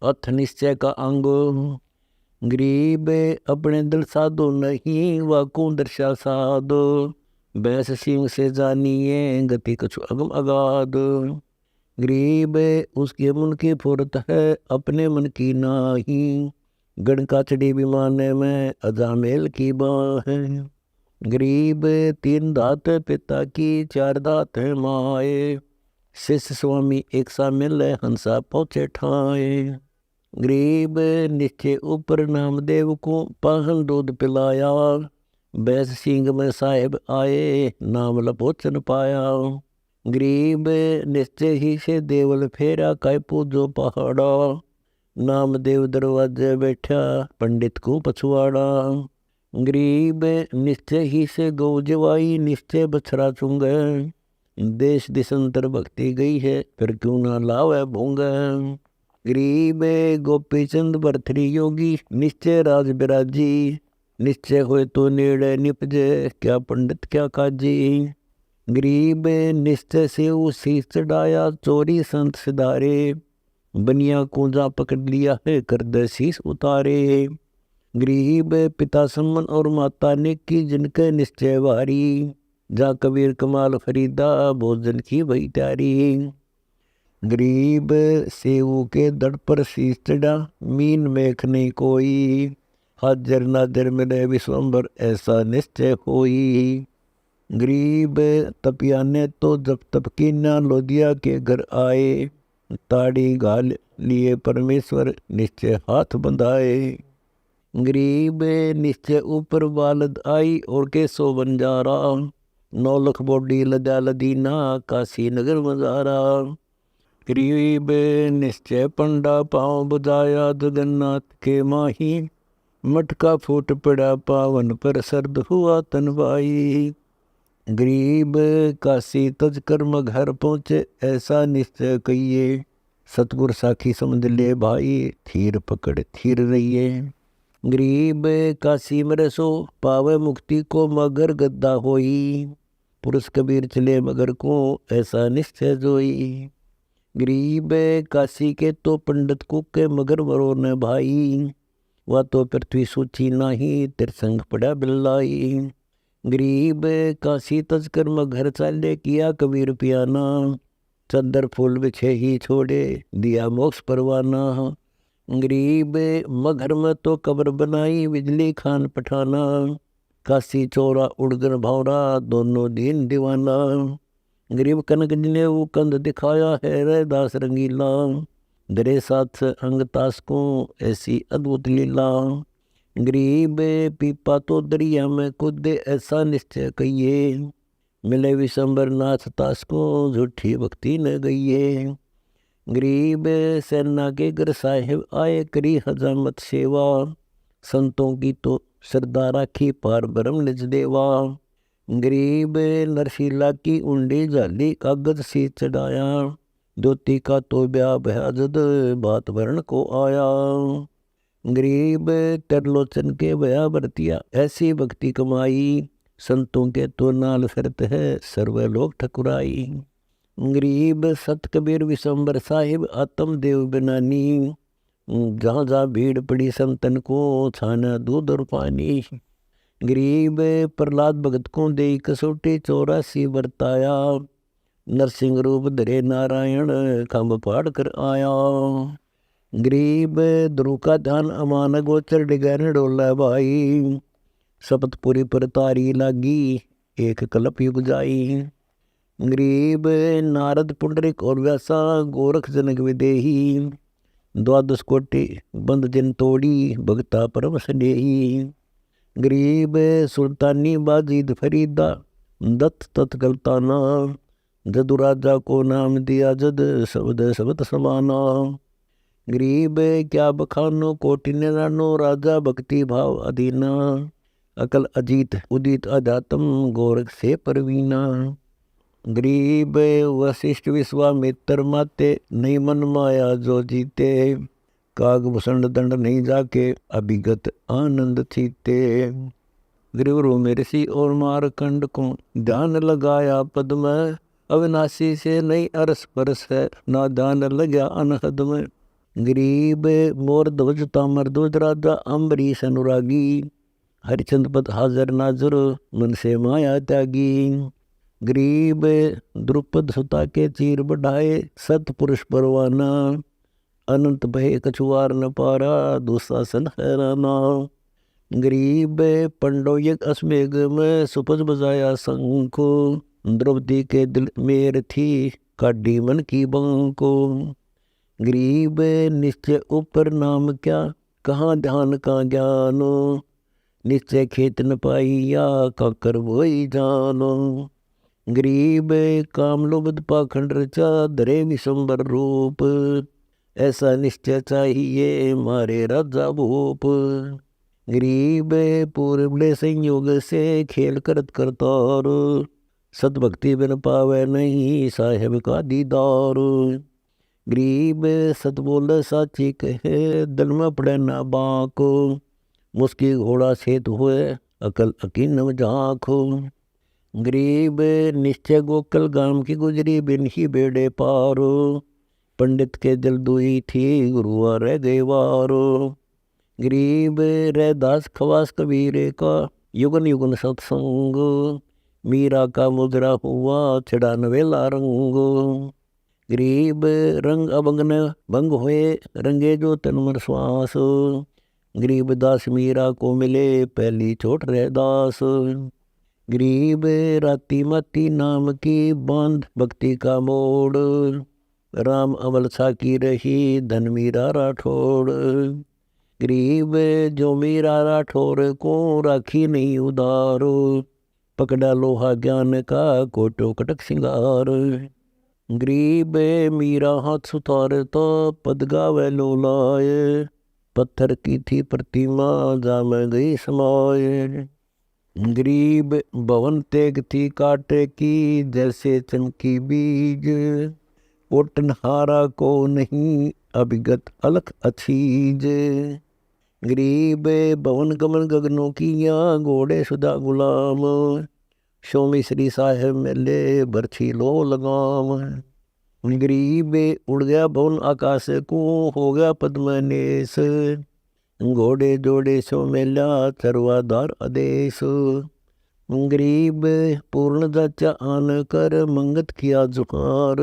अथ निश्चय का अंग। गरीब अपने दिल साधो नहीं, वाकू दर्शा साधो। बैस सिंह से जानिए, गति कछु अगम अगाध। गरीब उसके मन की फुरत है, अपने मन की नाही। गण का चढ़ी विमान में, अजामेल की बाँ है। गरीब तीन दात पिता की, चार दात है माए। शिष्य स्वामी एक सा मिले, हंसा पहुँचे ठाए। गरीब निश्चय ऊपर नामदेव को, पाहन दूध पिलाया। बैस सिंह में साहेब आए, नाम लपोचन पाया। गरीब निश्चय ही से देवल फेरा, काय पूजो पहाड़ा। नामदेव दरवाजे बैठा, पंडित को पछुआड़ा। गरीब निश्चय ही से गौ जवाई, निश्चय बछड़ा चुंगे। देश दिशंतर भक्ति गई है, फिर क्यों ना लावे भूंगे। गरीब गोपी चंद भरथरी योगी, निश्चय राज बिराजी। निश्चय होए तो नेड़े निपजे, क्या पंडित क्या काजी। गरीब निश्चय से शीश चढ़ाया, चोरी संत सिधारे। बनिया को जा पकड़ लिया है, कर दे शीश उतारे। गरीब पिता सम्मन और माता ने की, जिनके निश्चय भारी। जा कबीर कमाल फरीदा, भोजन की भई त्यारी। गरीब सेऊ के दड़ पर शीश चढ़ा, मीन मेख नहीं कोई। हाजर नाजर मिले विश्वम्बर, ऐसा निश्चय होई। गरीब तपिया ने तो जब तप की ना, लोदिया के घर आए। ताड़ी घाल लिए परमेश्वर, निश्चय हाथ बंधाए। गरीब निश्चय ऊपर बालद आई, और के सो बंजारा। 9 लाख बोडी लदा लदीना, काशी नगर मजारा। गरीब निश्चय पंडा पाँव बुझाया, जगन्नाथ के माही। मटका फूट पड़ा पावन पर, सर्द हुआ तन भाई। गरीब काशी तज कर्म घर पहुँचे, ऐसा निश्चय कहिए। सतगुर साखी समझ ले भाई, थीर पकड़ थीर रहिए। गरीब काशी में सो, पावे मुक्ति को मगर गद्दा होई। पुरुष कबीर चले मगर को, ऐसा निश्चय जोई। गरीब काशी के तो पंडित को के, मगर वरो न भाई। वह तो पृथ्वी सूची नाही, तिरसंग पड़ा बिल्लाई। गरीब काशी तज कर्म घर चाले, किया कबीर पियाना। चद्दर फूल बिछे ही छोड़े, दिया मोक्ष परवाना। गरीब मगर में तो कब्र बनाई, बिजली खान पठाना। काशी चोरा उड़गन भावरा, दोनों दीन दीवाना। गरीब कनक ने वो कंद दिखाया है, रे दास रंगीला। दरे साथ अंग तास को, ऐसी अद्भुत लीला। गरीब पीपा तो दरिया में कूदे, ऐसा निश्चय कहिए। मिले विशंबर नाथ तास को, झूठी भक्ति न गईये। गरीब सेना के घर साहिब आए, करी हजामत सेवा। संतों की तो श्रद्धा राखी, पार ब्रह्म निज देवा। गरीब नरशिला की उंडी झाली, कागज सी चढ़ाया। ज्योति का तो ब्याह भया जद, बात वर्ण को आया। गरीब तरलोचन के भया बरतिया, ऐसी भक्ति कमाई। संतों के तो नाल शर्त है, सर्वलोक ठकुराई। गरीब सत कबीर विशंबर साहिब, आत्म देव बनानी। जहाँ जहाँ भीड़ पड़ी संतन को, छाना दूध और पानी। गरीब प्रहलाद भगत को दे कसौटी, 84 बरताया। नरसिंह रूप धरे नारायण, खम्ब फाड़ कर आया। गरीब ध्रुव का ध्यान अमान गोचर, डिगैन डोला भाई। शपथपुरी पर तारी लागी, एक कलप युग जाई। गरीब नारद पुंडरिक और व्यासा, गोरख जनक विदेही। 12 कोटि बंद जिन तोड़ी, भगता परम स्नेही। गरीब सुल्तानी बाजीद फरीदा, दत्त तत्कलताना। जदु राजा को नाम दिया, जद शब्द शब्द समाना। गरीब क्या बखानो, कोटि निरानो। राजा भक्ति भाव अधीना। अकल अजीत उदित अध्यात्म, गोरख से परवीना। गरीब वशिष्ठ विश्वामित्र माते, नहीं मन माया जो जीते। काग भूषण दंड नहीं जाके, अभिगत आनंद थीते। गरीब रूमे ऋषि और मारकंड को, ध्यान लगाया पद में। अविनाशी से नहीं अरस परस है, ना ध्यान लग्या अनहद में। गरीब मोर ध्वज तामर ध्वज राजा अम्बरीश अनुरागी हरिचंद पद हाजर नाजर मन से माया त्यागी। गरीब द्रुपद सुता के चीर बढ़ाए सतपुरुष परवाना अनंत भय कछुआर न पारा दुशासन हैराना। गरीब पंडोयक अश्मेघ में सुपज बजाया शंको द्रौपदी के दिल मेर थी काढ़ी मन की बंको। गरीब निश्चय ऊपर नाम क्या कहाँ ध्यान का ज्ञानो निश्चय खेत न पाइया काकर वही जानो। गरीब काम लोभ पाखंड रचा धरे विशंबर रूप ऐसा निश्चय चाहिए मारे राजा भूप। गरीब पूर्व संयोग से खेल करत करतार सतभक्ति बिन पावे नहीं साहेब का दीदार। गरीब सत बोल साची कहे दल में पड़े ना बाको मुस्की घोड़ा सेत हुए अकल अकीन झाँको। गरीब निश्चय गोकल गाम की गुजरी बिन ही बेड़े पारो पंडित के दिल दुई थी गुरुआ रह गए वारो। गरीब रैदास खवास कबीरे का युगन युगन सत्संग मीरा का मुद्रा हुआ चढ़ा नवेला रंग। गरीब रंग अभंग न भंग हुए रंगे जो तनमर श्वास गरीब दास मीरा को मिले पहली चोट रह दास। गरीब राती माती नाम की बांध भक्ति का मोड़ राम अमल सा की रही धन मीरा राठौड़। गरीब जो मीरा राठौर को राखी नहीं उदारो पकड़ा लोहा ज्ञान का कोटो कटक सिंगार। गरीब मीरा हाथ सुतार तो पद गावे लोलाए पत्थर की थी प्रतिमा जाम गई समाये। गरीब भवन तेग थी काटे की जैसे चमकी बीज ओटनहारा को नहीं अभिगत अलख अछीज। गरीब भवन कमल गगनों किया घोड़े सुधा गुलाम सोमी श्री साहेब मेले बरछी लो लगाम। गरीब उड़ गया भवन आकाश को हो गया पद्मनेश घोड़े जोड़े सो मेला चरवादार आदेश। गरीब पूर्ण जाचा आन कर मंगत किया जुहार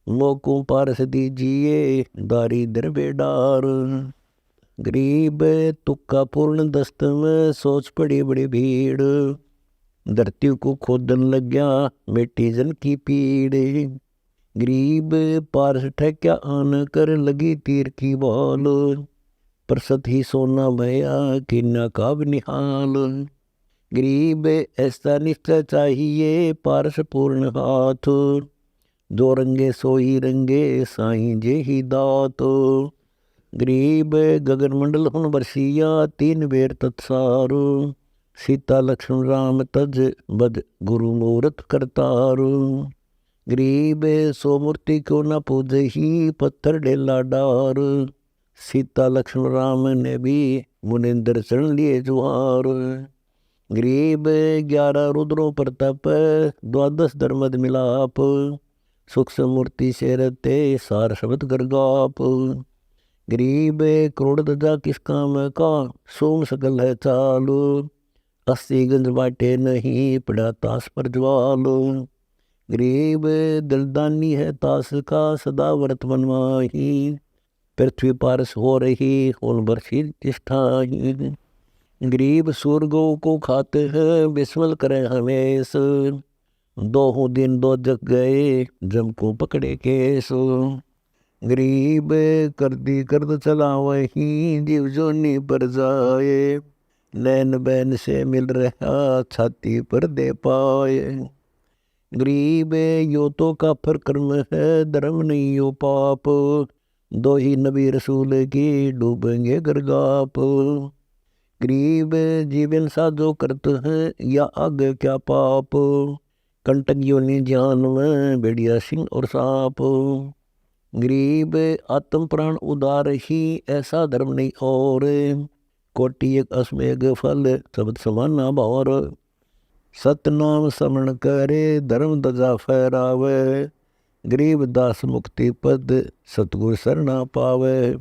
मोको पारस दीजिए दारिद्र बेडार। गरीब तुक्का पूर्ण दस्त में सोच पड़ी बड़ी भीड़ धरती को खोदन लग गया मिट्टी जन की पीड़। गरीब पारस ठेक्या आन कर लगी तीर की बाल प्रसत ही सोना भया किन्ना काब निहाल। गरीब ऐसा निश्चय चाहिए पारस पूर्ण हाथ जो रंगे सोई रंगे साईं जे ही दात। गरीब गगन मंडल हुन बरसिया तीन बेर तत्सार सीता लक्ष्मण राम तज बद गुरु मूर्त करतार। गरीब सो मूर्ति को न पूजे ही पत्थर डेला डार सीता लक्ष्मण राम ने भी मुनिंदर चरण लिए जुहार। गरीब 11 रुद्रों प्रताप द्वादश धर्मद मिलाप सूक्ष्म मूर्ति से रहते सार शब्द गरगाप। गरीब करोड़ दजा किस काम का सोम सकल है चालू 80 गंज बाटे नहीं पड़ा तास पर ज्वाल। गरीब दिलदानी है तास का सदा व्रत बनवाही पृथ्वी पारस हो रही होल बरसी तिष्ठाही। गरीब सूरगो को खाते हैं विस्मल करे हमेश 2 दिन 2 जग गए जम को पकड़े केस। गरीब कर दी कर्द चला वही जीव जोनी पर जाए नैन बैन से मिल रहा छाती पर दे पाए। गरीब यो तो काफर कर्म है धर्म नहीं यो पाप 2 ही नबी रसूल की डूबेंगे गरगाप। गरीब जीवन साधो करते हैं या आगे क्या पाप कंटक योनि ज्ञान में भेड़िया सिंह और सांप। गरीब आत्म प्राण उदार ही ऐसा धर्म नहीं और कोटि एक अश्मेघ फल शब्द समाना भावर। सतनाम समण करे धर्म दजा फहरावे गरीब दास मुक्ति पद सतगुर सरना पावै।